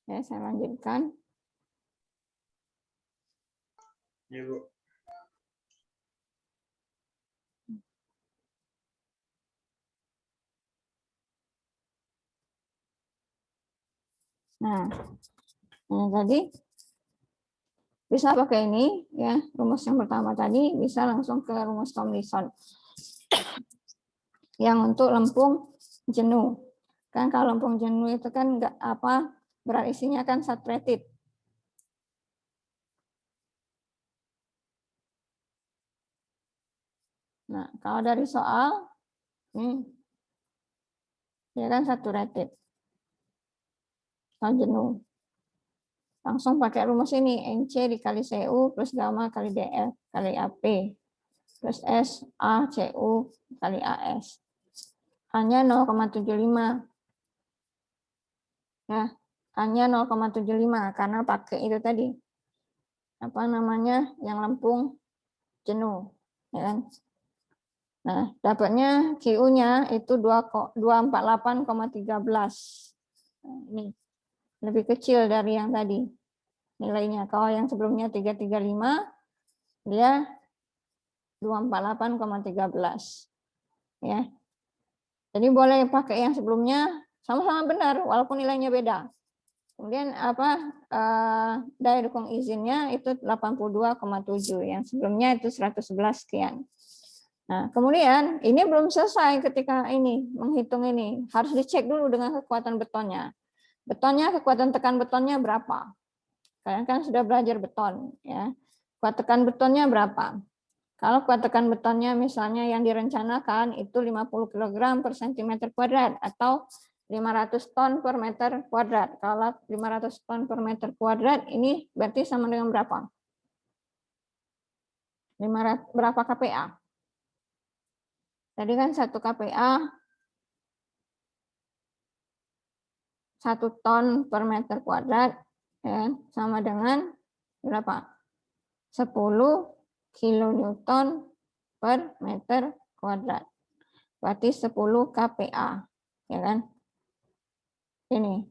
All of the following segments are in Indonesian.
Ya, saya lanjutkan. Ya, Bu. Nah, tadi bisa pakai ini ya, rumus yang pertama tadi bisa langsung ke rumus Tomlinson yang untuk lempung jenuh. Kan kalau lempung jenuh itu kan enggak apa, berat isinya kan saturated. Nah, kalau dari soal nih ya kan saturated. Kalau jenuh. Langsung pakai rumus ini, NC dikali CU plus gamma kali DF kali AP plus S A CU kali AS. Hanya 0,75. Ya, hanya 0,75 karena pakai itu tadi. Apa namanya? Yang lempung jenuh, ya kan? Nah, dapatnya QU-nya itu 248,13. Nah, ini lebih kecil dari yang tadi nilainya. Kalau yang sebelumnya 335, dia 248,13. Ya. Jadi boleh pakai yang sebelumnya, sama-sama benar walaupun nilainya beda. Kemudian apa daya dukung izinnya itu 82,7, yang sebelumnya itu 111 sekian. Nah, kemudian ini belum selesai ketika ini menghitung ini. Harus dicek dulu dengan kekuatan betonnya. Betonnya, kekuatan tekan betonnya berapa? Kalian kan sudah belajar beton, ya. Kuat tekan betonnya berapa? Kalau kuat tekan betonnya misalnya yang direncanakan itu 50 kg per cm kuadrat atau 500 ton per meter kuadrat. Kalau 500 ton per meter kuadrat ini berarti sama dengan berapa? 500, berapa kPa? Tadi kan 1 kPa 1 ton per meter kuadrat, ya, sama dengan berapa? 10 kilonewton per meter kuadrat. Berarti 10 kPa, ya kan? Ini.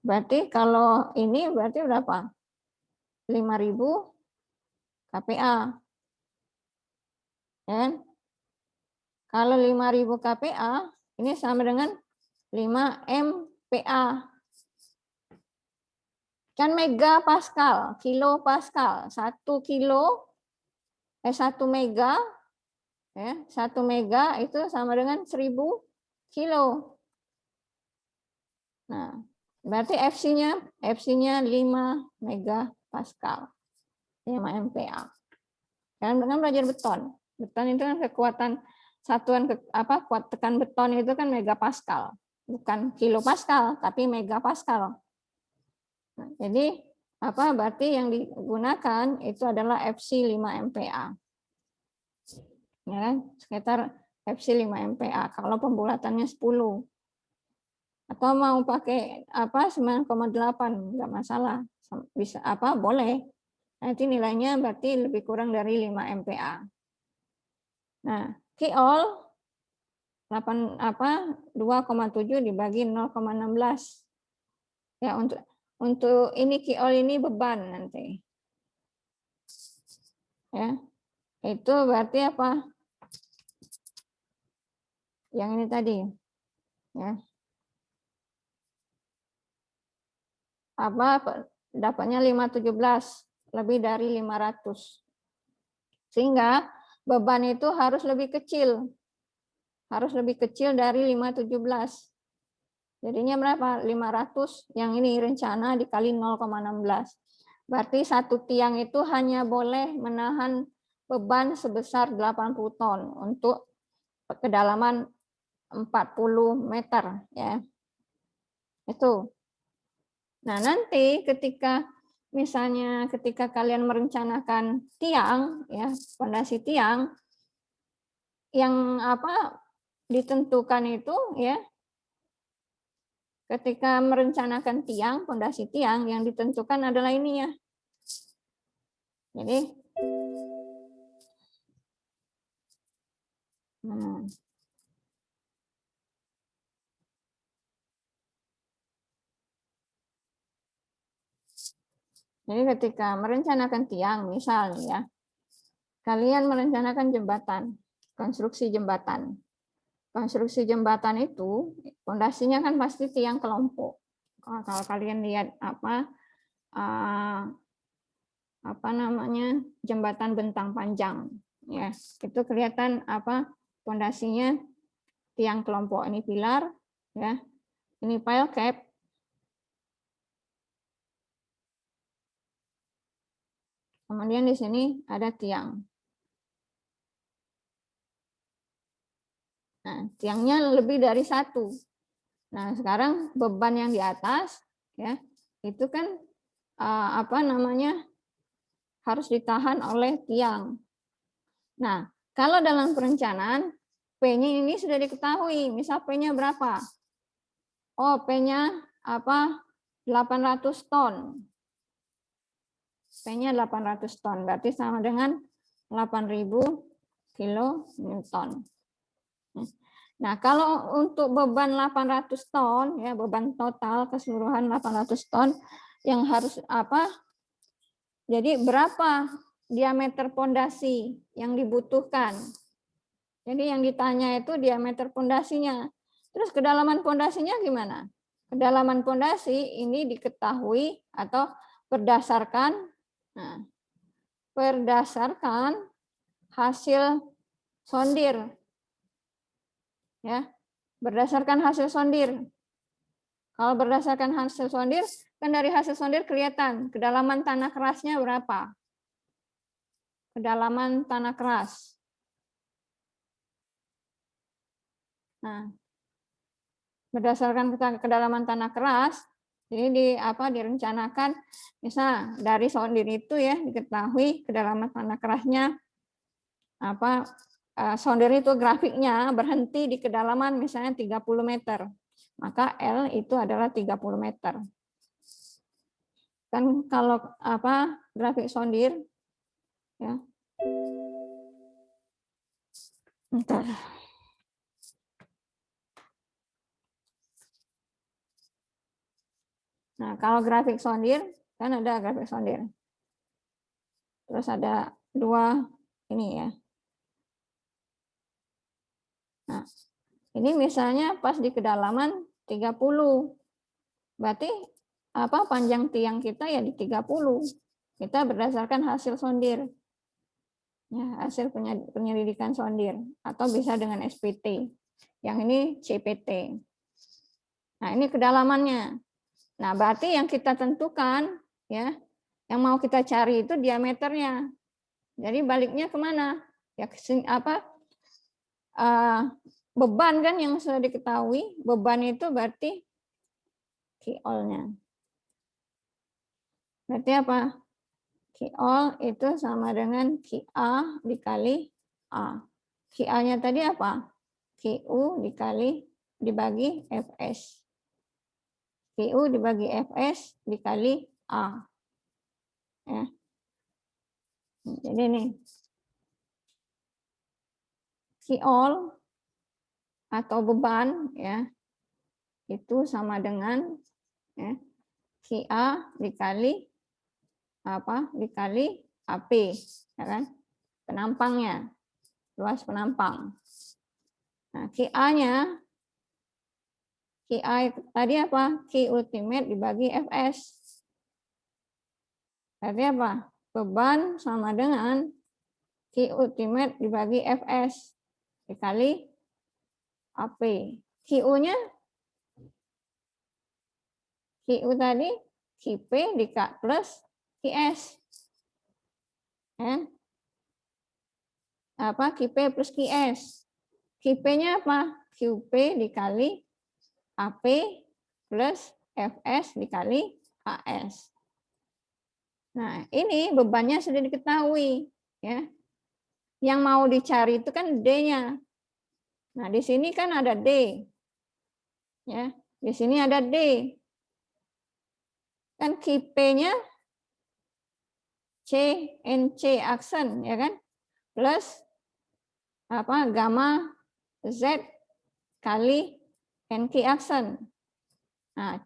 Berarti kalau ini berarti berapa? 5.000 kPa. Ya kan? Kalau 5.000 kPa, ini sama dengan 5 MPa. Kan mega pascal, kilo pascal. 1 mega, ya, 1 mega itu sama dengan 1.000 kilo. Nah, berarti FC-nya 5 mega pascal. 5 MPa. Kan belajar beton. Beton itu kan kekuatan satuan kuat tekan beton itu kan megapascal, bukan kilopascal tapi megapascal. Nah, jadi berarti yang digunakan itu adalah FC 5 MPa. Ya kan? Sekitar FC 5 MPa kalau pembulatannya 10. Atau mau pakai 9,8 enggak masalah. Bisa boleh. Nanti nilainya berarti lebih kurang dari 5 MPa. Nah, Kiol 2,7 dibagi 0,16. Ya, untuk ini Kiol ini beban nanti. Ya. Itu berarti apa? Yang ini tadi. Ya. Dapatnya 517, lebih dari 500. Sehingga beban itu harus lebih kecil. Harus lebih kecil dari 517. Jadinya berapa? 500 yang ini rencana dikali 0,16. Berarti satu tiang itu hanya boleh menahan beban sebesar 80 ton untuk kedalaman 40 meter, ya. Itu. Nah, nanti misalnya ketika kalian merencanakan tiang, ya, fondasi tiang, yang ditentukan itu, ya, ketika merencanakan tiang, fondasi tiang, yang ditentukan adalah ininya. Jadi, Jadi ketika merencanakan tiang, misalnya ya, kalian merencanakan jembatan, konstruksi jembatan. Konstruksi jembatan itu fondasinya kan pasti tiang kelompok. Kalau kalian lihat apa namanya jembatan bentang panjang, ya itu kelihatan fondasinya tiang kelompok. Ini pilar, ya ini pile cap. Kemudian di sini ada tiang. Nah, tiangnya lebih dari satu. Nah, sekarang beban yang di atas, ya, itu kan harus ditahan oleh tiang. Nah, kalau dalam perencanaan P-nya ini sudah diketahui. Misal P-nya berapa? Oh, P-nya 800 ton. P-nya 800 ton, berarti sama dengan 8.000 kilonewton. Nah, kalau untuk beban 800 ton, ya beban total keseluruhan 800 ton yang harus jadi berapa diameter pondasi yang dibutuhkan? Jadi yang ditanya itu diameter pondasinya. Terus kedalaman pondasinya gimana? Kedalaman pondasi ini diketahui atau berdasarkan hasil sondir. Ya, berdasarkan hasil sondir. Kalau berdasarkan hasil sondir, kan dari hasil sondir kelihatan kedalaman tanah kerasnya berapa. Kedalaman tanah keras. Nah, berdasarkan kedalaman tanah keras, jadi direncanakan, misal dari sondir itu ya diketahui kedalaman tanah kerasnya sondir itu grafiknya berhenti di kedalaman misalnya 30 meter. Maka L itu adalah 30 meter. Kan kalau grafik sondir ya. Bentar. Nah, kalau grafik sondir kan ada grafik sondir. Terus ada dua ini ya. Nah, ini misalnya pas di kedalaman 30. Berarti panjang tiang kita ya di 30. Kita berdasarkan hasil sondir. Ya, hasil penyelidikan sondir atau bisa dengan SPT. Yang ini CPT. Nah, ini kedalamannya. Nah, berarti yang kita tentukan ya, yang mau kita cari itu diameternya. Jadi baliknya kemana? Ya beban kan yang sudah diketahui, beban itu berarti Q-nya. Berarti apa? Q itu sama dengan QA dikali A. QA-nya tadi apa? QU dibagi Fs. QU dibagi Fs dikali A. Ya. Jadi nih, Q atau beban ya itu sama dengan ya, QA dikali dikali AP, ya kan? Penampangnya, luas penampang. Nah, QA-nya, QA tadi apa? Q ultimate dibagi Fs. Berarti apa? Beban sama dengan Q ultimate dibagi Fs dikali AP. QU-nya, QU tadi QP plus QS. QP plus QS. QP-nya apa? QP dikali AP plus Fs dikali AS. Nah, ini bebannya sudah diketahui. Ya. Yang mau dicari itu kan D-nya. Nah, di sini kan ada D. Ya, di sini ada D. Kan QP-nya C, NC aksen, ya kan? Plus gamma Z kali NQ aksen. Nah,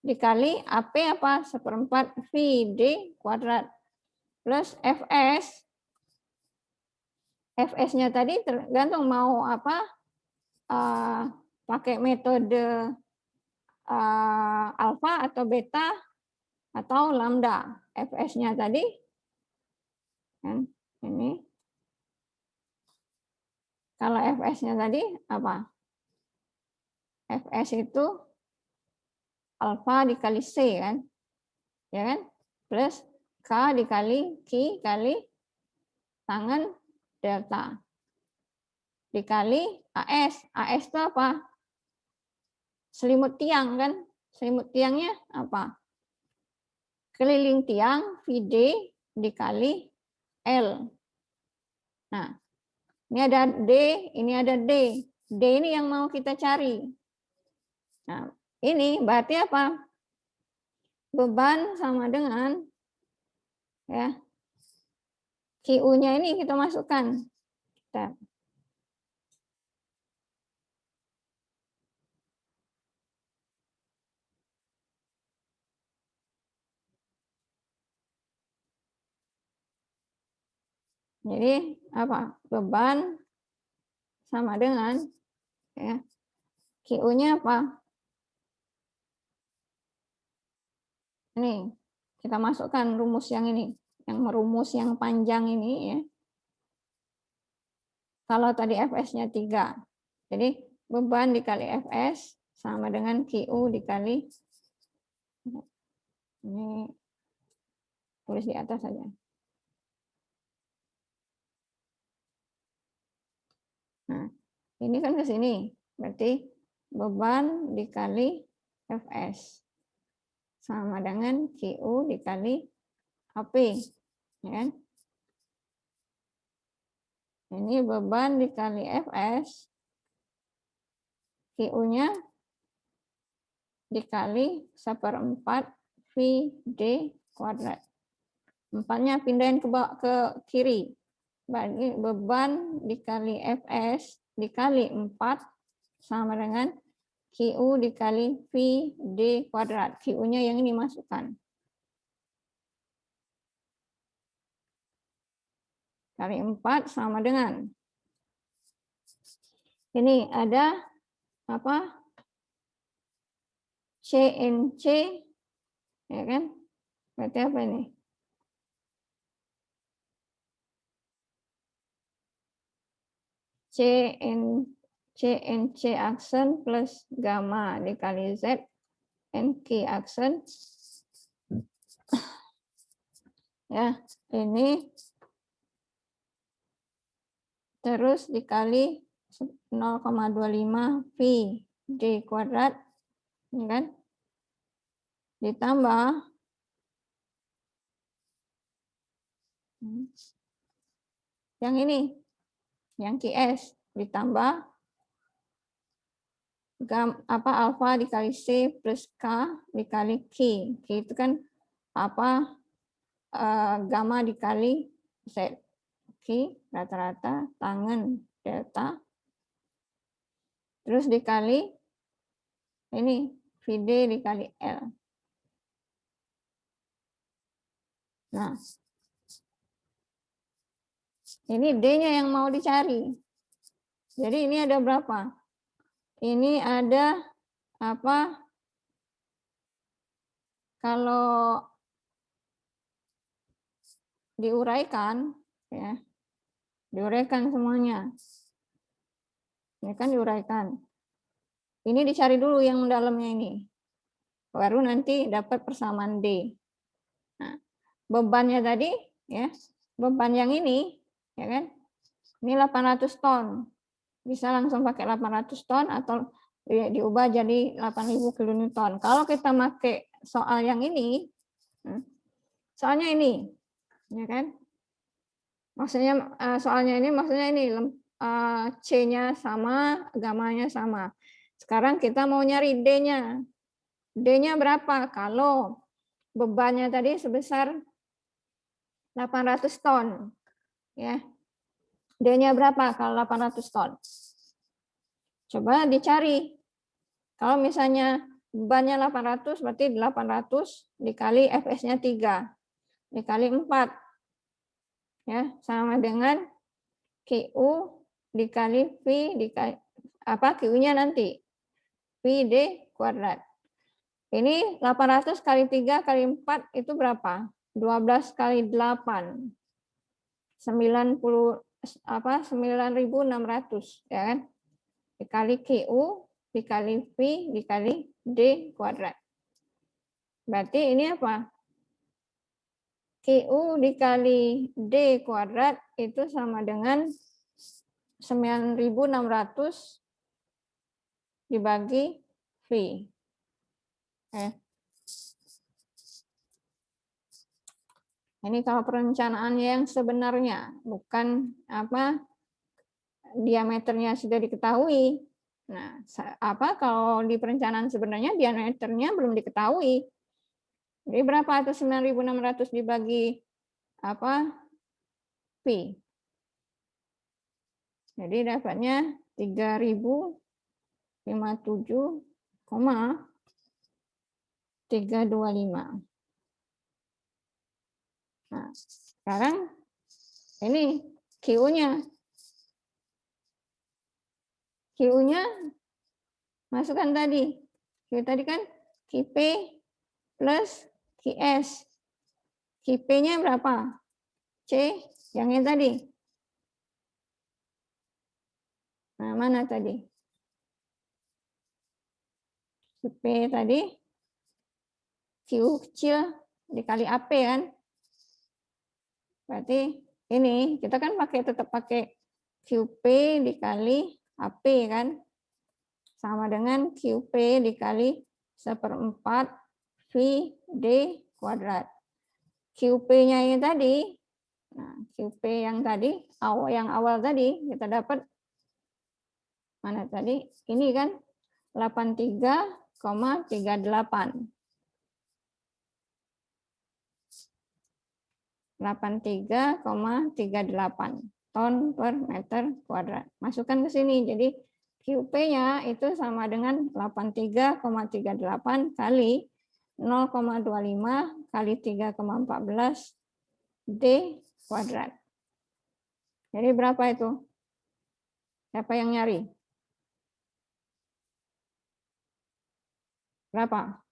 dikali AP apa? 1/4 VD kuadrat plus Fs. Fs-nya tadi tergantung mau apa, pakai metode alfa atau beta atau lambda. Fs-nya tadi kan ini. Kalau Fs-nya tadi apa? Fs itu alfa dikali C kan, ya kan? Plus K dikali Q kali tangan delta. Dikali AS. AS itu apa? Selimut tiang kan? Selimut tiangnya apa? Keliling tiang VD dikali L. Nah, ini ada D, ini ada D. D ini yang mau kita cari. Nah, ini berarti apa? Beban sama dengan ya QU-nya ini kita masukkan. Bentar. Jadi apa? Beban sama dengan ya QU-nya apa? Ini kita masukkan rumus yang ini, yang merumus yang panjang ini ya. Kalau tadi Fs-nya 3. Jadi beban dikali Fs sama dengan QU dikali, ini tulis di atas saja. Nah, ini kan ke sini. Berarti beban dikali Fs sama dengan QU dikali AP. Ya kan? Ini beban dikali Fs, QU-nya dikali 1/4 VD kuadrat. 4-nya pindahin ke kiri. Bagi beban dikali Fs dikali 4 sama dengan QU dikali VD kuadrat. QU-nya yang ini masukkan. Kali 4 sama dengan. Ini ada apa? CNC, ya kan? Berarti apa ini? CNC aksen plus gamma dikali Z NQ aksen. Ya, ini terus dikali 0,25 V D kuadrat, ya kan? Ditambah yang ini, yang QS ditambah alfa dikali C plus K dikali Q. Q itu kan apa, gamma dikali Z. Q rata-rata tangan delta. Terus dikali ini VD dikali L. Nah, ini D-nya yang mau dicari. Jadi ini ada berapa? Ini ada apa? Kalau diuraikan, ya, diuraikan semuanya. Ini kan diuraikan. Ini dicari dulu yang dalamnya ini. Baru nanti dapat persamaan D. Nah, bebannya tadi, ya, beban yang ini, ya kan? Ini 800 ton. Bisa langsung pakai 800 ton atau diubah jadi 8.000 kilonewton. Kalau kita pakai soal yang ini, soalnya ini, ya kan? Maksudnya soalnya ini, maksudnya ini C-nya sama, gamanya sama. Sekarang kita mau nyari D-nya. D-nya berapa? Kalau bebannya tadi sebesar 800 ton, ya. D-nya berapa kalau 800 ton? Coba dicari. Kalau misalnya bebannya 800 berarti 800 dikali Fs-nya 3 dikali 4 ya sama dengan QU dikali V dikali apa QU-nya nanti VD kuadrat. Ini 800 kali 3 kali 4 itu berapa? 12 kali 8 90 apa 9.600 ya kan? Dikali QU dikali V dikali D kuadrat. Berarti ini apa? QU dikali D kuadrat itu sama dengan 9.600 dibagi V. Ini kalau perencanaan yang sebenarnya, bukan apa diameternya sudah diketahui. Nah, apa kalau di perencanaan sebenarnya diameternya belum diketahui. Jadi berapa itu 9.600 dibagi apa V? Jadi dapatnya 3.057,325. Nah, sekarang ini QU-nya. QU-nya masukkan tadi. Q tadi kan QP plus QS. QP-nya berapa? C, yang ini tadi. Nah, mana tadi? QP tadi. Q kecil dikali AP kan? Berarti ini kita kan tetap pakai QP dikali AP kan, sama dengan QP dikali 1/4 VD kuadrat. QP-nya ini tadi, nah QP yang tadi, yang awal tadi kita dapat mana tadi? Ini kan 83,38. 83,38 ton per meter kuadrat. Masukkan ke sini. Jadi QP-nya itu sama dengan 83,38 kali 0,25 kali 3,14 D kuadrat. Jadi berapa itu? Siapa yang nyari? Berapa?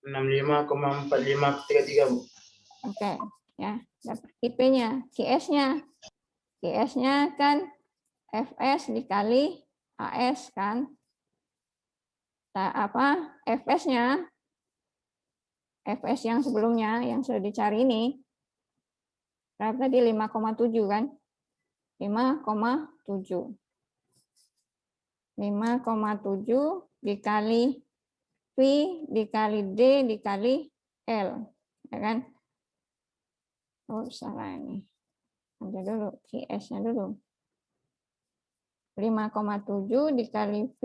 Enam 65,4533 Bu. Oke, ya. Dapat IP-nya, QS-nya. QS-nya kan Fs dikali AS kan. Nah, apa? Fs-nya Fs yang sebelumnya yang sudah dicari ini berapa tadi 5,7 kan? 5,7. 5,7 dikali V dikali D dikali L, ya kan? Oh, salah ini. Ada dulu QS-nya dulu. 5,7 dikali V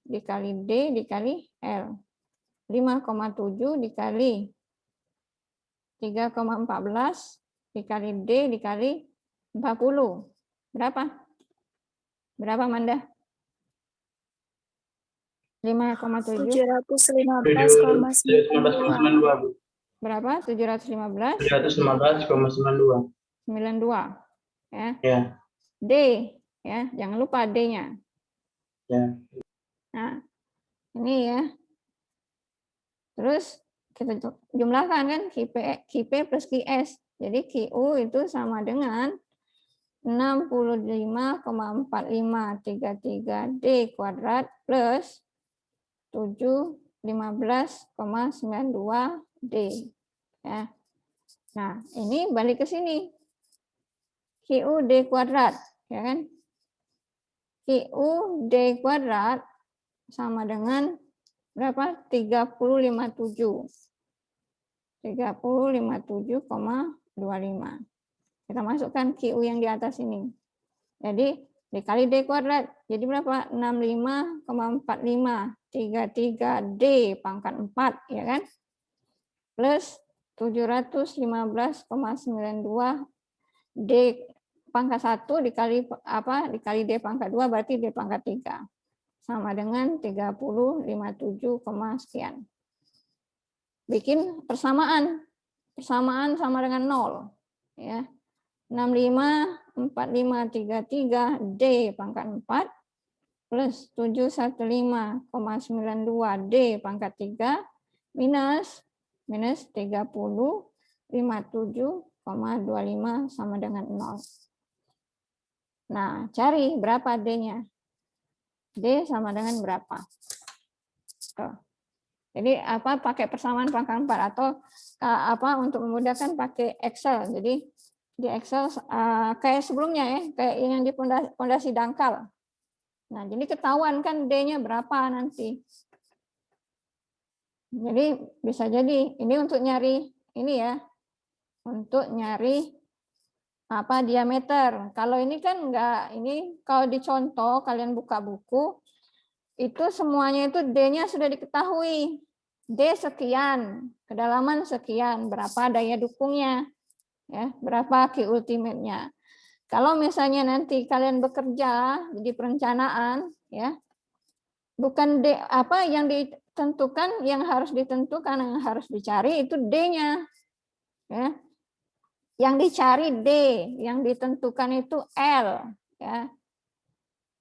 dikali D dikali L. 5,7 dikali 3,14 dikali D dikali 40. Berapa? Berapa, Manda? 5,7. 715,92 Bu. Berapa? 715? 715,92. 92. Ya. Ya. D, ya. Jangan lupa D-nya. Ya. Nah, ini ya. Terus kita jumlahkan kan QP plus QS. Jadi QU itu sama dengan 65,4533 D kuadrat plus 715,92 D. Ya. Nah, ini balik ke sini. QU D kuadrat, ya kan? QU D kuadrat sama dengan berapa? 357. 357,25. Kita masukkan QU yang di atas ini. Jadi dikali D kuadrat. Jadi berapa? 65,4533 D pangkat 4, ya kan? Plus 715,92 D pangkat 1 dikali dikali D pangkat 2 berarti D pangkat 3. Sama dengan 30,57, sekian. Bikin persamaan. Persamaan sama dengan 0. Ya. 654533 D pangkat 4 plus 715,92 D pangkat 3 minus 30,57,25 sama dengan 0. Nah, cari berapa D-nya. D sama dengan berapa? Tuh. Jadi pakai persamaan pangkat 4 atau untuk memudahkan pakai Excel. Jadi di Excel kayak sebelumnya ya, kayak yang di pondasi dangkal. Nah, jadi ketahuan kan D-nya berapa nanti. Jadi bisa jadi ini untuk nyari ini ya. Untuk nyari diameter. Kalau ini kan enggak, ini kalau dicontoh kalian buka buku itu semuanya itu D-nya sudah diketahui. D sekian, kedalaman sekian, berapa daya dukungnya, ya, berapa Q ultimate-nya. Kalau misalnya nanti kalian bekerja di perencanaan, ya, bukan D yang ditentukan, yang harus ditentukan, yang harus dicari itu D-nya, ya. Yang dicari D, yang ditentukan itu L, ya.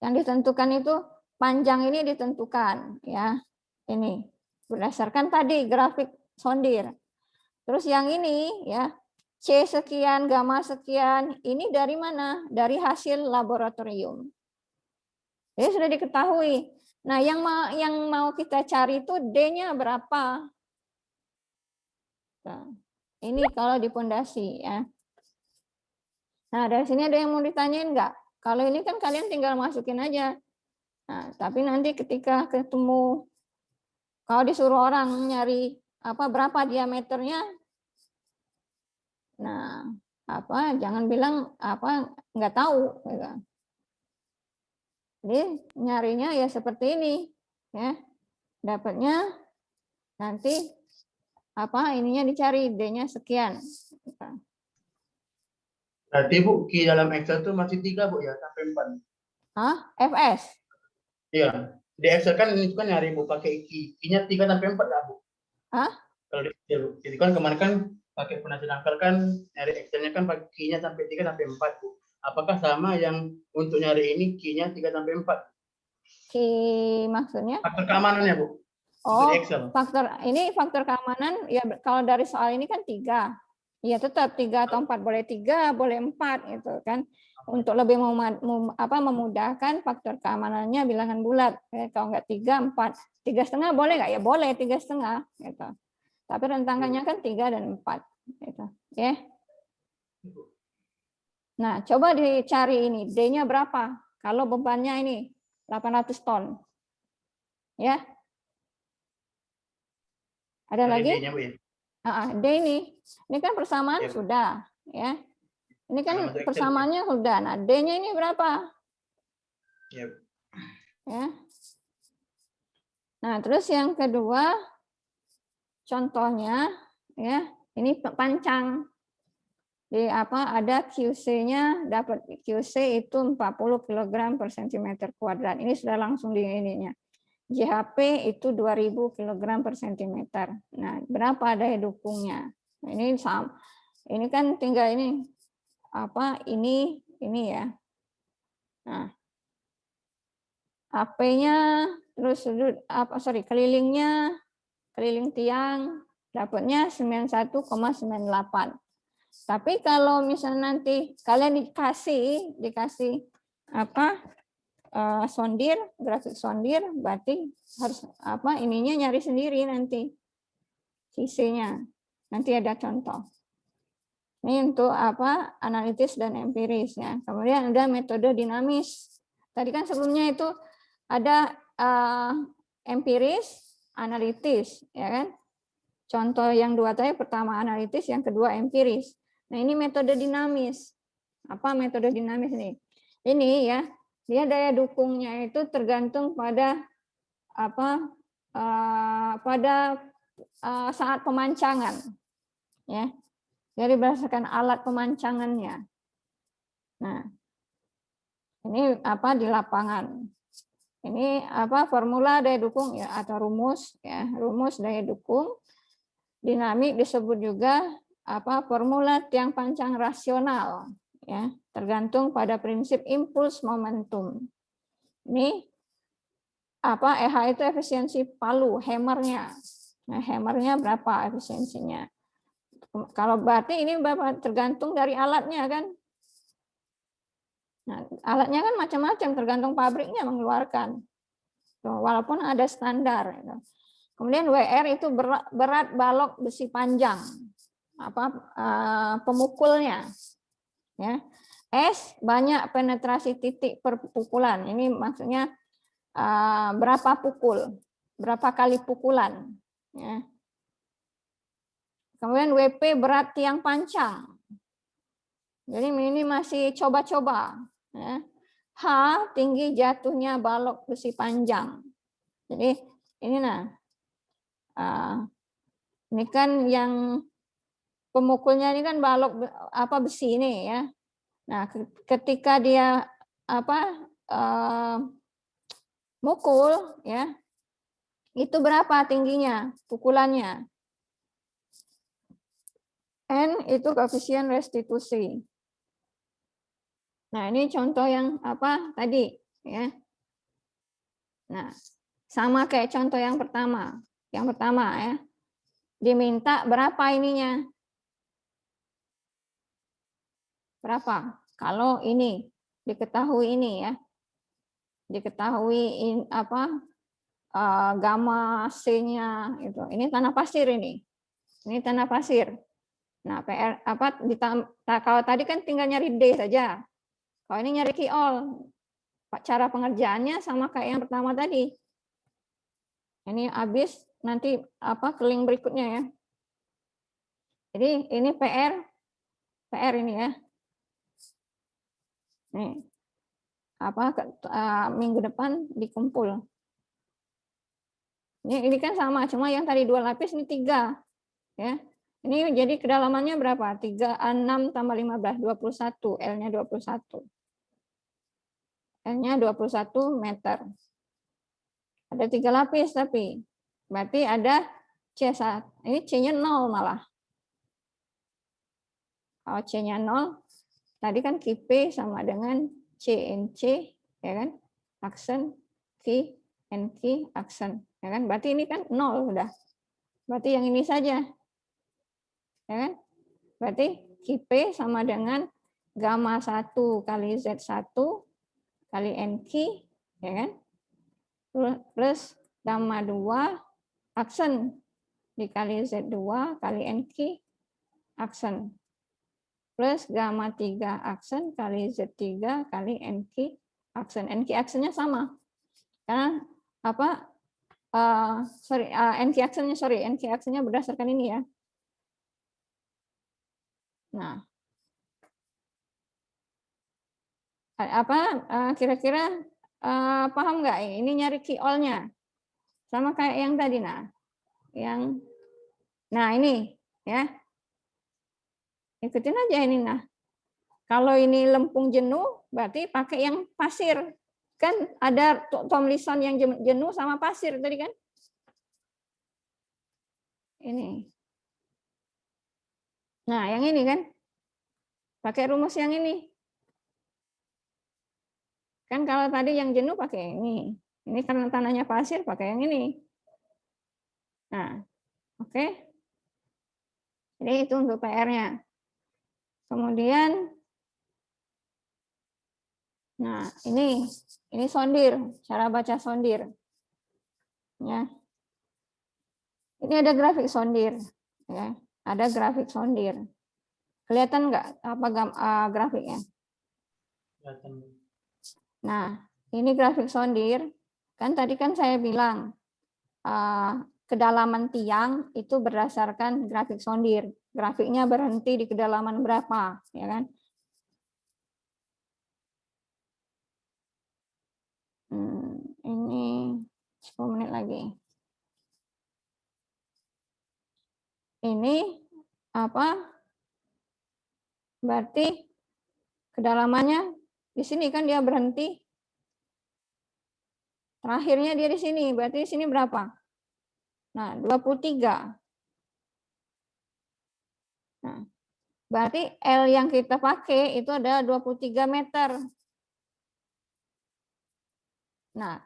Yang ditentukan itu panjang ini ditentukan, ya. Ini berdasarkan tadi grafik sondir. Terus yang ini ya C sekian, gamma sekian, ini dari mana? Dari hasil laboratorium. Jadi sudah diketahui. Nah, yang mau kita cari itu D-nya berapa? Nah, ini kalau di pondasi ya. Nah, dari sini ada yang mau ditanyain nggak? Kalau ini kan kalian tinggal masukin aja. Nah, tapi nanti ketika ketemu, kalau disuruh orang nyari berapa diameternya, nah jangan bilang nggak tahu. Gitu. Jadi nyarinya ya seperti ini, ya dapatnya nanti ininya dicari D-nya sekian. Berarti Bu, Q dalam Excel tuh masih 3 Bu ya, sampai 4. FS. Iya. Di Excel kan ini kan nyari Bu pakai Q. Q-nya 3 sampai 4 lah Bu. Kalau di Excel Bu. Jadi kan kemarin kan pakai pondasi dangkal kan nyari Excel-nya kan pakai Q-nya sampai 3 sampai 4 Bu. Apakah sama yang untuk nyari ini Q-nya 3 sampai 4? Q maksudnya? Faktor keamanannya Bu. Untuk di Excel. Faktor keamanan ya kalau dari soal ini kan 3. Ya tetap 3 atau 4, boleh 3, boleh 4 gitu kan. Untuk lebih memudahkan faktor keamanannya bilangan bulat. Kalau enggak 3, 4. 3,5 boleh nggak? Ya boleh 3,5 gitu. Tapi rentangannya kan 3 dan 4 gitu. Ya. Nah, coba dicari ini D-nya berapa? Kalau bebannya ini 800 ton. Ya. Ada lagi? D ini kan persamaan sudah, ya. Ini kan persamaannya sudah. Nah, D-nya ini berapa? Ya. Nah, terus yang kedua contohnya ya, ini pancang. Di ada QC-nya, dapat QC itu 40 kg per cm². Ini sudah langsung di ininya. JHP itu 2000 kg per cm. Nah, berapa daya dukungnya? Ini kan tinggal ini ini ya. Nah, AP-nya terus sudut kelilingnya, keliling tiang dapatnya 91,98. Tapi kalau misalnya nanti kalian dikasih sondir, grafik sondir, berarti harus ininya nyari sendiri nanti sisinya. Nanti ada contoh. Ini untuk analitis dan empiris ya. Kemudian ada metode dinamis. Tadi kan sebelumnya itu ada empiris, analitis, ya kan? Contoh yang 2 tadi, pertama analitis, yang kedua empiris. Nah, ini metode dinamis. Apa metode dinamis ini? Ini ya, dia daya dukungnya itu tergantung pada saat pemancangan. Ya. Jadi berdasarkan alat pemancangannya. Nah, ini apa di lapangan. Ini apa formula daya dukung ya atau rumus ya, rumus daya dukung dinamik disebut juga apa formula tiang panjang rasional ya, tergantung pada prinsip impuls momentum. Ini apa EH itu efisiensi palu, hammernya. Nah, hammernya berapa efisiensinya? Kalau berarti ini berapa tergantung dari alatnya kan. Nah, alatnya kan macam-macam tergantung pabriknya mengeluarkan. Walaupun ada standar. Kemudian WR itu berat balok besi panjang, apa pemukulnya, ya. S banyak penetrasi titik per pukulan. Ini maksudnya berapa pukul, berapa kali pukulan. Ya. Kemudian WP berat tiang pancang. Jadi ini masih coba-coba. Ya. H tinggi jatuhnya balok besi panjang. Jadi ini ini kan yang pemukulnya ini kan balok apa besi ini ya. Nah, ketika dia apa mukul ya, itu berapa tingginya pukulannya? N itu koefisien restitusi. Nah, ini contoh yang apa tadi ya. Nah, sama kayak contoh yang pertama. Yang pertama ya. Diminta berapa ininya? Berapa? Kalau ini diketahui ini ya. Diketahui apa gamma C-nya itu. Ini tanah pasir ini. Ini tanah pasir. Nah, PR apa kalau tadi kan tinggal nyari D saja. Kalau ini nyari Q-all. Cara pengerjaannya sama kayak yang pertama tadi. Ini habis nanti apa ke link berikutnya ya. Jadi ini PR ini ya. Nih. Apa minggu depan dikumpul. Ini kan sama, cuma yang tadi 2 lapis ini 3 ya. Ini jadi kedalamannya berapa? 36 tambah 15 21, L-nya 21. L-nya 21 meter. Ada 3 lapis tapi. Berarti ada C1. Ini C-nya 0 malah. Kalau C-nya 0, tadi kan QP sama dengan CNC, ya kan? Aksen, Q, NQ, aksen. Ya kan? Berarti ini kan 0 udah. Berarti yang ini saja. Ya kan? Berarti QP sama dengan gamma 1 kali Z1 kali NQ, ya kan? Plus gamma 2 aksen dikali Z2 kali NQ aksen. Plus gamma 3 aksen kali Z3 kali NQ aksen. NQ aksennya sama. Karena apa? NQ aksennya berdasarkan ini ya. Nah, apa kira-kira paham nggak ini nyari Q-all-nya sama kayak yang tadi ini ya ikutin aja ini kalau ini lempung jenuh berarti pakai yang pasir kan ada Tomlinson yang jenuh sama pasir tadi kan ini yang ini kan pakai rumus yang ini. Kan kalau tadi yang jenuh pakai ini. Ini karena tanahnya pasir pakai yang ini. Nah, oke. Jadi itu untuk PR-nya. Kemudian, ini sondir, cara baca sondir. Ya. Ini ada grafik sondir. Ya, ada grafik sondir. Kelihatan nggak apa grafiknya? Nah, ini grafik sondir. Kan tadi kan saya bilang kedalaman tiang itu berdasarkan grafik sondir. Grafiknya berhenti di kedalaman berapa, ya kan? Ini 10 menit lagi. Ini apa? Berarti kedalamannya di sini kan dia berhenti. Terakhirnya dia di sini, berarti di sini berapa? Nah, 23. Nah, berarti L yang kita pakai itu adalah 23 meter. Nah,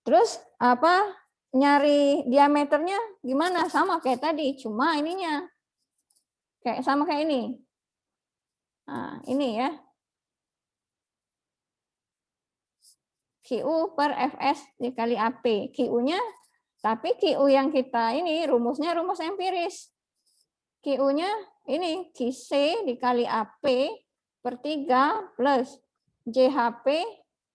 terus apa? Nyari diameternya gimana? Sama kayak tadi, cuma ininya kayak sama kayak ini. Nah, ini ya. QU per Fs dikali AP. QU-nya, tapi QU yang kita ini rumusnya rumus empiris. QU-nya ini QC dikali AP per 3 plus JHP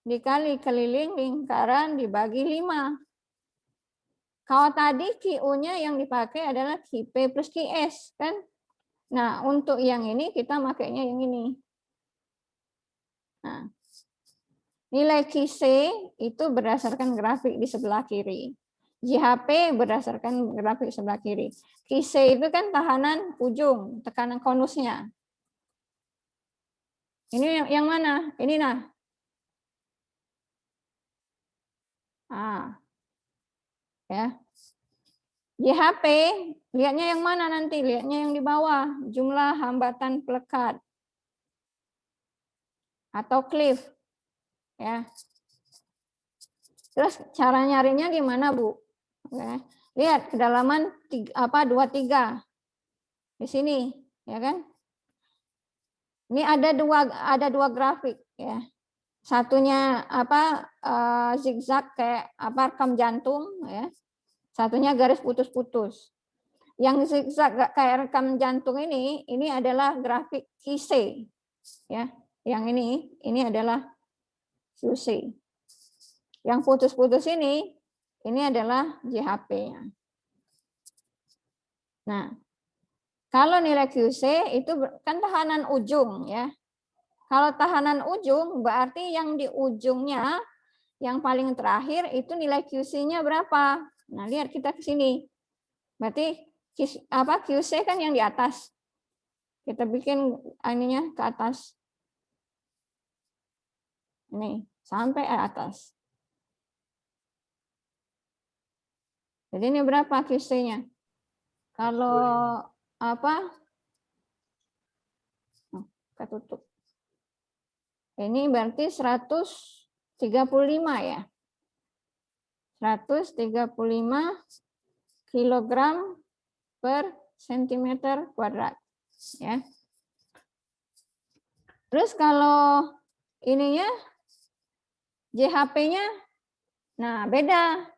dikali keliling lingkaran dibagi 5. Kalau tadi QU-nya yang dipakai adalah QP plus QS, kan? Nah, untuk yang ini kita makainya yang ini. Nah, nilai QC itu berdasarkan grafik di sebelah kiri. JHP berdasarkan grafik sebelah kiri. QC itu kan tahanan ujung, tekanan konusnya. Ini yang mana? Ini nah. Ya. JHP, lihatnya yang mana nanti? Lihatnya yang di bawah, jumlah hambatan pelekat atau cliff. Ya. Terus cara nyarinya gimana, Bu? Oke. Lihat kedalaman 23 di sini, ya kan? Ini ada dua grafik, ya. Satunya zigzag kayak rekam jantung, ya. Satunya garis putus-putus. Yang zigzag kayak rekam jantung ini adalah grafik QC, ya. Yang ini adalah QC. Yang putus-putus ini adalah JHP-nya. Nah, kalau nilai QC itu kan tahanan ujung, ya. Kalau tahanan ujung berarti yang di ujungnya yang paling terakhir itu nilai QC-nya berapa? Nah, lihat kita ke sini. Berarti QC kan yang di atas. Kita bikin ininya ke atas. Ini sampai atas. Jadi ini berapa QC-nya? Kalau kita tutup. Ini berarti 135 ya. 135 kilogram per sentimeter kuadrat. Ya. Terus kalau ininya JHP-nya, nah beda.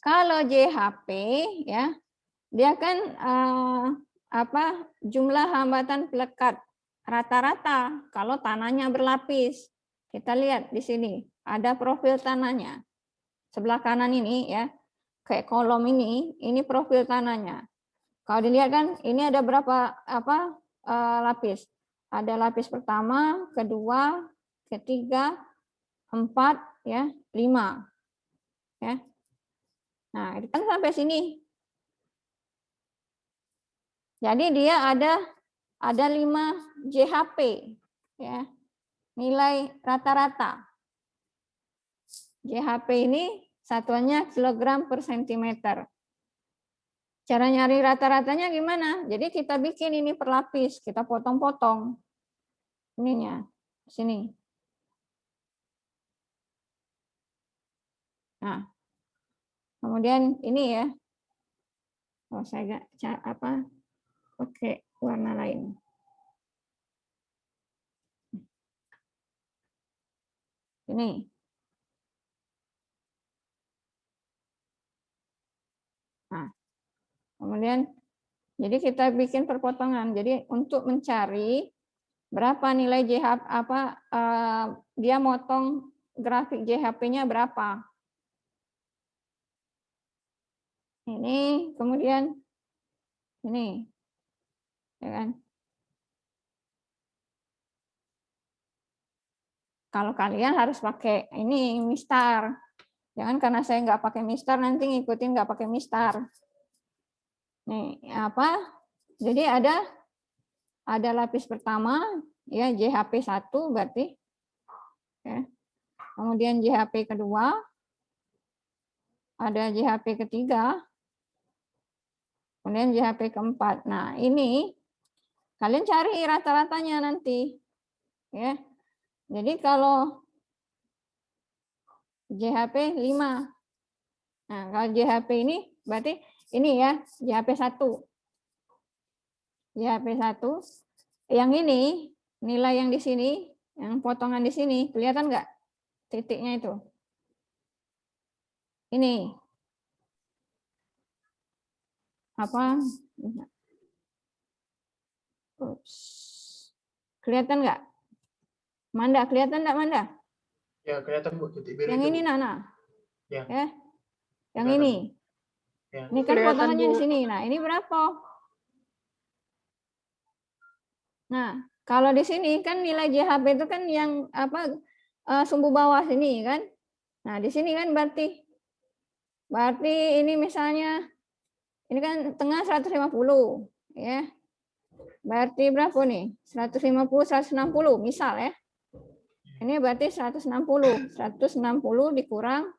Kalau JHP ya, dia kan jumlah hambatan pelekat rata-rata kalau tanahnya berlapis. Kita lihat di sini ada profil tanahnya. Sebelah kanan ini ya, kayak kolom ini profil tanahnya. Kalau dilihat kan ini ada berapa lapis? Ada lapis pertama, kedua, ketiga, 4 ya, 5. Ya. Nah, itu kan sampai sini. Jadi dia ada 5 JHP ya. Nilai rata-rata. JHP ini satuannya kilogram per sentimeter. Cara nyari rata-ratanya gimana? Jadi kita bikin ini per lapis, kita potong-potong. Ininya, sini. Nah, kemudian ini ya. Oh, saya pakai warna lain. Ini. Nah, kemudian jadi kita bikin perpotongan. Jadi untuk mencari berapa nilai JHP dia motong grafik JHP-nya berapa. Ini kemudian ini. Ya kan? Kalau kalian harus pakai ini mistar. Jangan karena saya nggak pakai mistar nanti ngikutin nggak pakai mistar. Nih, jadi ada lapis pertama, ya JHP 1 berarti. Ya. Kemudian JHP kedua, ada JHP ketiga, kemudian JHP keempat. Nah, ini kalian cari rata-ratanya nanti. Ya. Jadi kalau JHP 5. Nah, kalau JHP ini berarti ini ya, JHP 1. JHP 1. Yang ini, nilai yang di sini, yang potongan di sini, kelihatan nggak titiknya itu? Ini. Apa? Ups. Kelihatan nggak? Manda, kelihatan nggak Manda? Ya, kelihatan Bu, titik biru yang itu, ini Bu. Nana. Ya. Yang Kelihatan, ini. Ya. Ini kan Kelihatan, potongannya Bu. di sini. Nah, ini berapa? Nah, kalau di sini kan nilai JHP itu kan yang apa sumbu bawah sini kan. Nah, di sini kan berarti ini misalnya ini kan tengah 150 ya. Berarti berapa nih? 150 160 misal ya. Ini berarti 160. 160 dikurang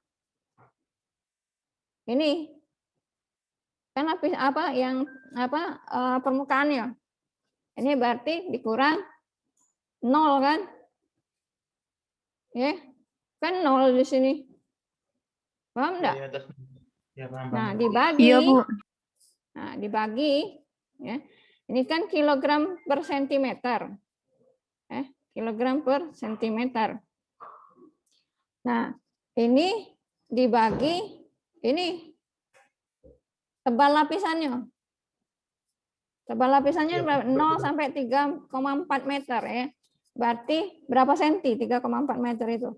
ini kan apa yang permukaannya. Ini berarti dikurang 0 kan? Ya. Kan 0 di sini. Paham enggak? Ya, paham. Nah, dibagi. Iya, Bu. Nah, dibagi ya. Ini kan kilogram per sentimeter. Kilogram per sentimeter. Nah, ini dibagi ini tebal lapisannya. Tebal lapisannya 0 sampai 3,4 meter ya. Berarti berapa senti 3,4 meter itu?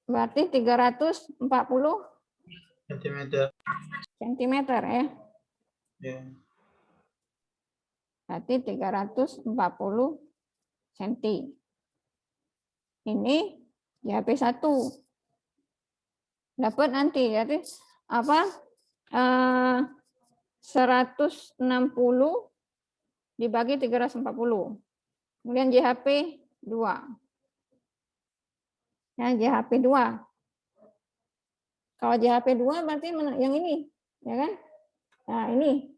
Berarti 340 sentimeter ya. Ya. Berarti 340 cm. Ini JHP 1. Dapat nanti jadi apa? 160 dibagi 340. Kemudian JHP 2. Ya, JHP 2. Kalau JHP 2 berarti yang ini, ya kan? Nah, ini.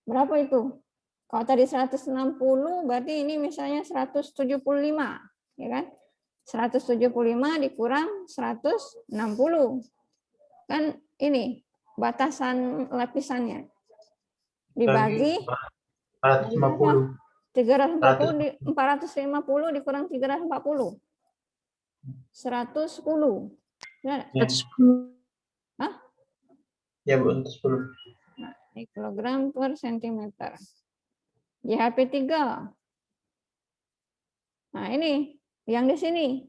Berapa itu? Kalau tadi 160 berarti ini misalnya 175, ya kan? 175 dikurang 160. Kan ini batasan lapisannya. Dibagi 450. 450 dikurang 340. 110. Ya. 110. Hah? Ya, Bu, 110. Nah, ini kilogram per sentimeter. JHP 3. Nah, ini yang di sini.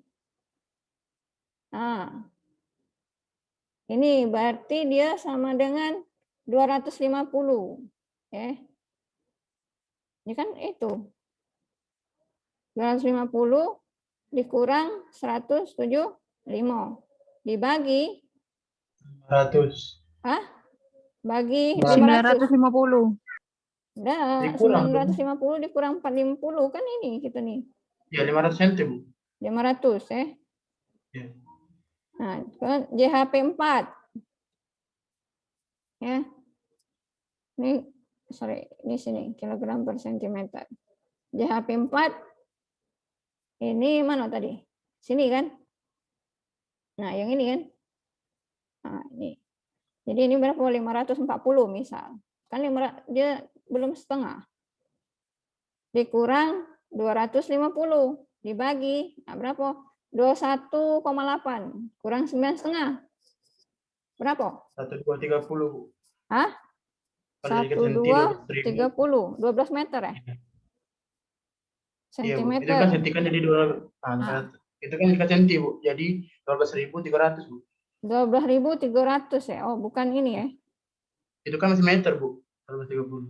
Nah, ini berarti dia sama dengan 250. Ya. Ini kan itu. 250 dikurang 175. Dibagi 100. Hah? Bagi 950. Enggak, Dikurang, 950 dikurang 450 kan ini kita nih. Ya, 500 cm, Bu. 500 ya. Ya. Nah, JHP 4. Ya. Ini ini sini kilogram per sentimeter. JHP 4 ini mana tadi? Sini kan? Nah, yang ini kan? Nah, ini. Jadi ini berapa? 540 misal. Kan dia belum setengah. Dikurang 250 dibagi berapa? 21,8 kurang 9,5. Berapa? 1230, Bu. Hah? 1230, 12 meter ya? Iya, Bu. Sentimeter. Itu kan senti kan jadi 200. Itu kan dikasih senti, Bu. Jadi 12.300, Bu. 12.300 ya. Oh, bukan ini ya. Itu kan masih meter, Bu. 1230.